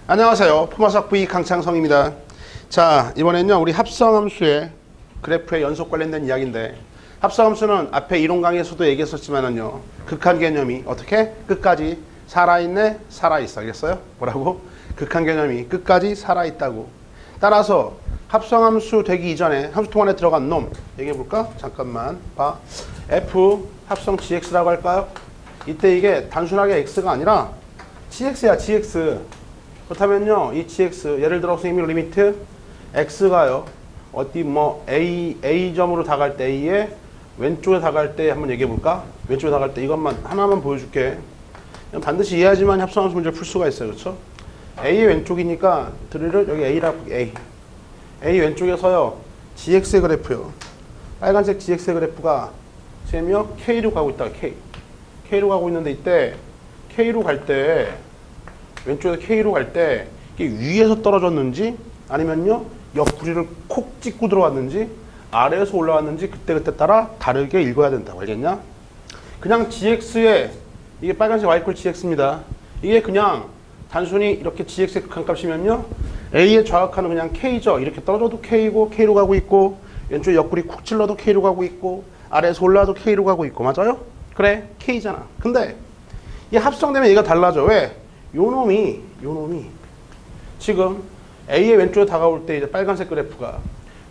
안녕하세요. 포마삭 V 강창성입니다. 자, 이번엔요 우리 합성함수의 그래프의 연속 관련된 이야기인데, 합성함수는 앞에 이론 강의에서도 얘기했었지만은요 극한 개념이 어떻게 끝까지 살아있네, 살아있어. 알겠어요? 뭐라고? 극한 개념이 끝까지 살아있다고. 따라서 합성함수 되기 이전에 함수통 안에 들어간 놈 얘기해볼까? 잠깐만 봐. f 합성 gx라고 할까요? 이때 이게 단순하게 x가 아니라 gx야, gx. 그렇다면요 이 gx 예를 들어 선생님이 리미트 x가요 어디 뭐 a점으로 다갈 때 a의 왼쪽에 다갈 때 한번 얘기해 볼까? 왼쪽에 다갈 때 이것만 하나만 보여줄게. 반드시 이해하지만 합성함수 문제를 풀 수가 있어요. 그렇죠? a의 왼쪽이니까 드릴을 여기 a라고 a 왼쪽에서요 gx의 그래프요, 빨간색 gx의 그래프가 쌤이요 k로 가고 있다. k로 가고 있는데 이때 k로 갈 때 왼쪽에서 K로 갈 때 이게 위에서 떨어졌는지 아니면요 옆구리를 콕 찍고 들어왔는지 아래에서 올라왔는지 그때 따라 다르게 읽어야 된다고. 알겠냐? 그냥 GX에 이게 빨간색 Y 콜 GX입니다. 이게 그냥 단순히 이렇게 GX의 극한값이면요 A의 좌극하는 그냥 K죠. 이렇게 떨어져도 K고 K로 가고 있고 왼쪽에 옆구리 콕 찔러도 K로 가고 있고 아래에서 올라와도 K로 가고 있고. 맞아요? 그래 K잖아. 근데 이 합성되면 얘가 달라져. 왜? 요 놈이 지금 A의 왼쪽에 다가올 때 이제 빨간색 그래프가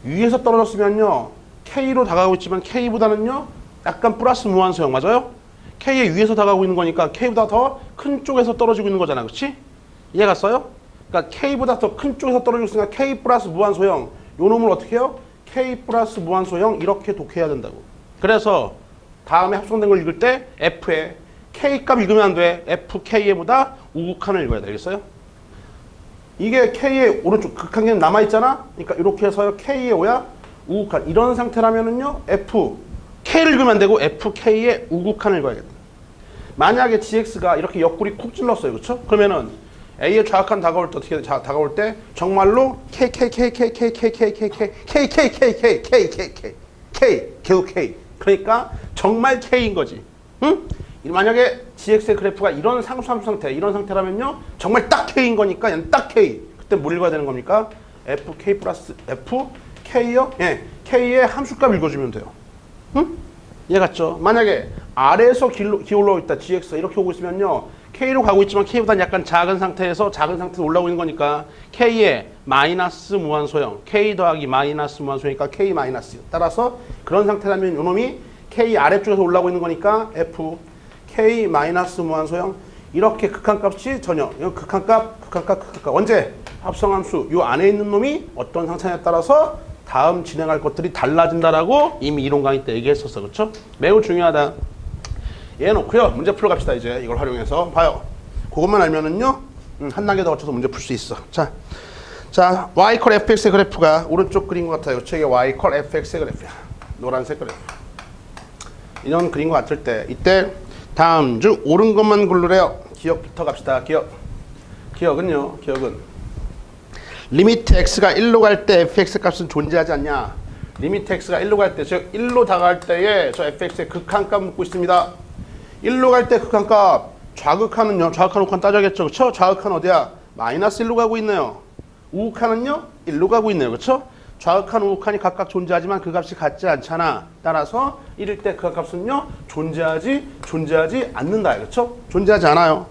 위에서 떨어졌으면요 K로 다가오고 있지만 K보다는요 약간 플러스 무한소형. 맞아요? K의 위에서 다가오고 있는 거니까 K보다 더 큰 쪽에서 떨어지고 있는 거잖아. 그렇지? 이해 갔어요? 그러니까 K보다 더 큰 쪽에서 떨어지고 있으니까 K 플러스 무한소형. 요 놈을 어떻게 해요? K 플러스 무한소형 이렇게 독해야 된다고. 그래서 다음에 합성된 걸 읽을 때 F에 K값 읽으면 안 돼. FK보다 우극한을 읽어야 돼. 알겠어요? 이게 K의 오른쪽 극한 개념 남아있잖아? 그러니까 이렇게 해서요 K의 오야 우극한. 이런 상태라면은요 K를 읽으면 안 되고 FK의 우극한을 읽어야겠다. 만약에 GX가 이렇게 옆구리 콕 찔렀어요. 그렇죠? 그러면은 A의 좌극한 다가올 때 어떻게 다가올 때 정말로 K 겨우 K. 그러니까 정말 K인 거지. 응? 만약에 GX의 그래프가 이런 상수함수 상태, 이런 상태라면요 정말 딱 K인 거니까 얘는 딱 K. 그때 뭘 읽어야 되는 겁니까? FK 플러스 FK요? 예, K의 함수값 읽어주면 돼요. 응? 이해 갔죠? 만약에 아래에서 기울어 있다 GX 이렇게 오고 있으면요 K로 가고 있지만 K보다는 약간 작은 상태에서 올라오고 있는 거니까 K의 마이너스 무한소형, K 더하기 마이너스 무한소형이니까 K 마이너스. 따라서 그런 상태라면 요놈이 K 아래쪽에서 올라오고 있는 거니까 F K 마이너스 무한소형. 이렇게 극한값이 전혀 극한값 언제? 합성함수 요 안에 있는 놈이 어떤 상태냐에 따라서 다음 진행할 것들이 달라진다라고 이미 이론 강의 때 얘기했었어. 그렇죠? 매우 중요하다. 얘 놓고요 문제 풀어 갑시다. 이제 이걸 활용해서 봐요. 그것만 알면은요 한 단계 더 거쳐서 문제 풀 수 있어. 자 y 콜 fx의 그래프가 오른쪽 그린 것 같아요. 이게 y 콜 fx의 그래프야. 노란색 그래프. 이런 그린 것 같을 때 이때 다음 중 옳은 것만 고르래요. 기억부터 갑시다. 기억은 리미트 x가 1로 갈 때 fx 값은 존재하지 않냐. 리미트 x가 1로 갈 때, 즉 1로 다가갈 때에 저 fx의 극한값 묻고 있습니다. 1로 갈 때 극한값, 좌극한은요, 좌극한 우극한 따져야겠죠. 그렇죠? 좌극한 어디야? 마이너스 1로 가고 있네요. 우극한은요 1로 가고 있네요. 그렇죠? 좌극한 우극한이 각각 존재하지만 그 값이 같지 않잖아. 따라서 1일 때 그 값은요 존재하지 않는다. 그렇죠? 존재하지 않아요.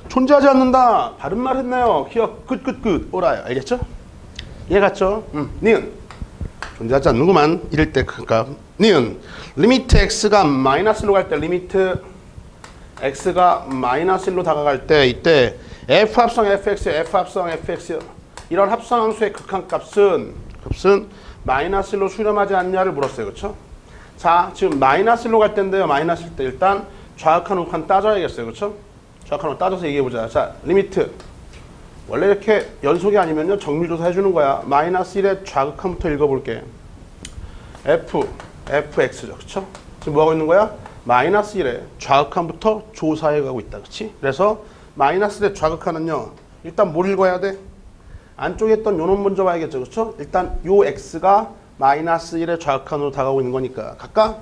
존재하지 않는다. 바른 말 했네요. 기억 끝 오라요. 알겠죠? 이해 갔죠? 니은 존재하지 않는구만. 1일 때 그 값. 니은 리미트 x가 마이너스 1로 갈 때 리미트 x가 마이너스 1로 다가갈 때 이때 f 합성 fx 이런 합성함수의 극한값은 마이너스 1로 수렴하지 않냐를 물었어요. 그렇죠? 자, 지금 마이너스 1로 갈 때인데요. 마이너스 1 때 일단 좌극한 우극한 따져야겠어요. 그렇죠? 좌극한 우극한 따져서 얘기해보자. 자, 리미트 원래 이렇게 연속이 아니면요 정밀조사 해주는 거야. 마이너스 1의 좌극한부터 읽어볼게. fx죠. 그렇죠? 지금 뭐하고 있는 거야? 마이너스 1의 좌극한부터 조사해 가고 있다. 그렇지? 그래서 마이너스 1의 좌극한은요 일단 뭘 읽어야 돼? 안쪽에 있던 요놈 먼저 봐야겠죠. 그렇죠? 일단 요 x가 마이너스 1의 좌극한으로 다가오고 있는 거니까 갈까?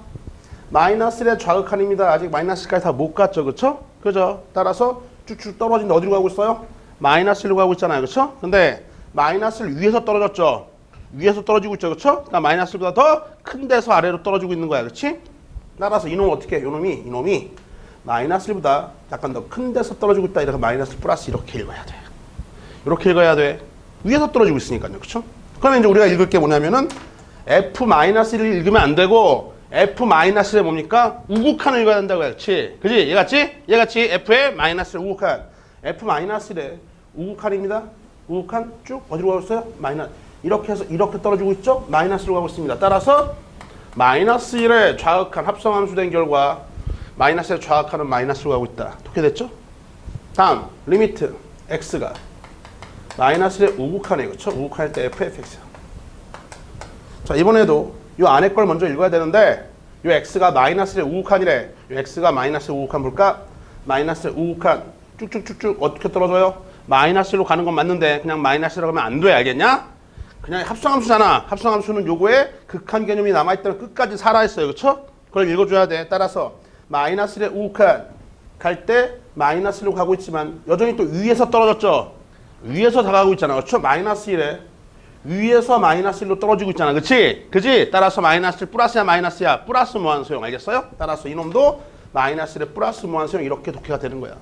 마이너스 1의 좌극한입니다. 아직 마이너스 1까지 다 못 갔죠. 그렇죠? 그죠? 따라서 쭉쭉 떨어진다. 어디로 가고 있어요? 마이너스 1로 가고 있잖아요. 그쵸? 근데 마이너스를 위에서 떨어졌죠. 위에서 떨어지고 있죠. 그쵸? 그러니까 마이너스 1보다 더 큰 데서 아래로 떨어지고 있는 거야. 그치? 따라서 이놈 어떻게 해? 이놈이 마이너스 1보다 약간 더 큰 데서 떨어지고 있다. 이렇게 마이너스 플러스 이렇게 읽어야 돼. 이렇게 읽어야 돼. 위에서 떨어지고 있으니까요. 그쵸? 그러면 이제 우리가 읽을 게 뭐냐면은 F-1을 읽으면 안 되고 F-의 뭡니까? 우극한을 읽어야 된다고 했지. 그지? 얘 같이 F의 마이너스의 우극한. F-의 우극한입니다. 우극한 쭉 어디로 가고 있어요? 마이너스. 이렇게 해서 이렇게 떨어지고 있죠? 마이너스로 가고 있습니다. 따라서 마이너스 1의 좌극한 합성함수 된 결과 마이너스의 좌극한은 마이너스로 가고 있다. 어떻게 됐죠? 다음 리미트 x가 마이너스의 우극한에 그렇죠? 우극한일 때 fx. 자 이번에도 이 안에 걸 먼저 읽어야 되는데 이 x가 마이너스의 우극한이래. 이 x가 마이너스의 우극한 볼까? 마이너스의 우극한 쭉쭉쭉쭉 어떻게 떨어져요? 마이너스로 가는 건 맞는데 그냥 마이너스로 가면 안 돼. 알겠냐? 그냥 합성함수잖아. 합성함수는 요거에 극한 개념이 남아있다면 끝까지 살아있어요. 그쵸? 그걸 읽어줘야 돼. 따라서 마이너스의 우극한 갈 때 마이너스로 가고 있지만 여전히 또 위에서 떨어졌죠? 위에서 다가가고 있잖아. 그쵸? 마이너스 1에 위에서 마이너스 1로 떨어지고 있잖아. 그치? 그치? 따라서 마이너스 1 플러스야 마이너스야. 플러스 무한소용. 알겠어요? 따라서 이놈도 마이너스 1의 플러스 무한소용 이렇게 독해가 되는 거야.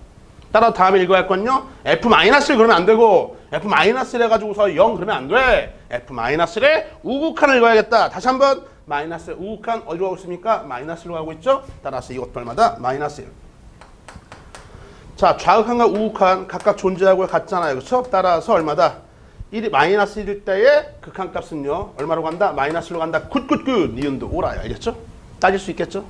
따라 다음에 읽어야 할 건요. F-를 그러면 안 되고 F-를 해가지고서 0 그러면 안 돼. F-의 우극한을 읽어야겠다. 다시 한번 마이너스의 우극한 어디로 가고 있습니까? 마이너스로 가고 있죠. 따라서 이것도 얼마다? 마이너스 1. 자 좌극한과 우극한 각각 존재하고 같잖아요. 그렇죠? 따라서 얼마다? 1이 마이너스 1일 때의 극한값은요. 얼마로 간다? 마이너스로 간다. 굿굿굿. 니은도 오라요. 알겠죠? 따질 수 있겠죠?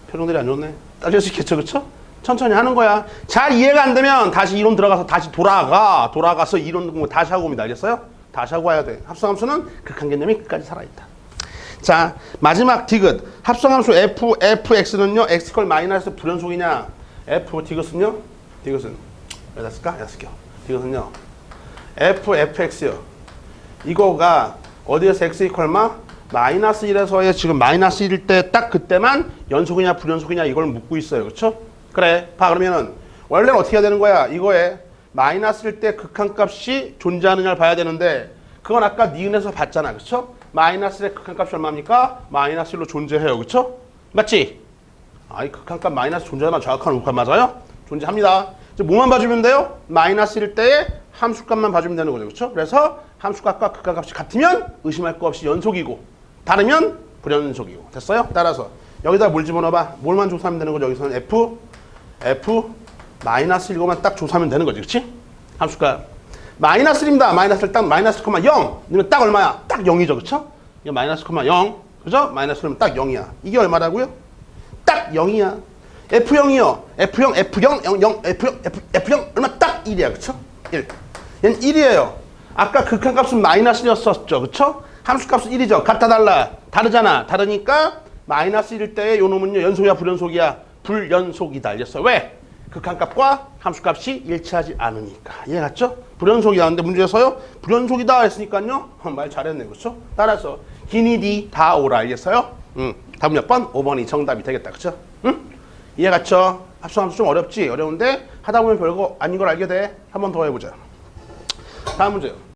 표정들이 안 좋네. 따질 수 있겠죠? 그렇죠? 천천히 하는 거야. 잘 이해가 안 되면 다시 이론 들어가서 다시 돌아가서 이론 공부 다시 하고 옵니다. 알겠어요? 다시 하고 와야 돼. 합성함수는 극한 개념이 끝까지 살아있다. 자, 마지막 디귿. 합성함수 fx는요. x 컬 마이너스 불연속이냐? 디귿은요? 디귿은 여기다 쓸까? 여기다 쓸게요. 디귿은요. fx요. 이거가 어디에서 x 이퀄마? 마이너스 1에서의 지금 마이너스 1일 때 딱 그때만 연속이냐 불연속이냐 이걸 묻고 있어요. 그렇죠? 그래. 봐 그러면은 원래는 어떻게 해야 되는 거야? 이거에 마이너스일 때 극한값이 존재하느냐를 봐야 되는데 그건 아까 니은에서 봤잖아. 그렇죠? 마이너스의 극한값이 얼마입니까? 마이너스 1로 존재해요. 그렇죠? 맞지? 아이 극한값 마이너스 존재하나 좌극한 우극한 맞아요? 존재합니다. 이제 뭐만 봐주면 돼요? 마이너스 1일 때의 함수값만 봐주면 되는 거죠. 그렇죠? 그래서 함수값과 극한값이 같으면 의심할 거 없이 연속이고 다르면 불연속이고. 됐어요? 따라서 여기다 뭘 집어넣어봐. 뭘만 조사하면 되는 거죠. 여기서는 F 마이너스 1거만 딱 조사하면 되는 거지. 그치? 함수값 마이너스 1입니다. 마이너스 1 딱 마이너스 0 넣으면 딱 얼마야? 딱 0이죠. 그쵸? 이게 마이너스 0 그죠? 마이너스 1면 딱 0이야. 이게 얼마라고요? 딱 0이야. F0이요. F0 얼마 딱 1이야. 그쵸? 1. 얘는 1이에요. 아까 극한값은 마이너스 1이었었죠. 그쵸? 함수값은 1이죠. 같다 달라. 다르잖아. 다르니까 마이너스 1일 때의 요 놈은요. 연속이야 불연속이야? 불연속이다. 알겠어? 왜? 극한값과 함수값이 일치하지 않으니까. 이해 갔죠? 불연속이라는데 문제에서요. 불연속이다 했으니까요. 말 잘했네. 그렇죠? 따라서 기니디 다 오라. 알겠어요? 답은 몇 번? 5번이 정답이 되겠다. 그렇죠? 응? 이해 갔죠? 합성함수 좀 어렵지? 어려운데 하다 보면 별거 아닌 걸 알게 돼. 한 번 더 해보자. 다음 문제요.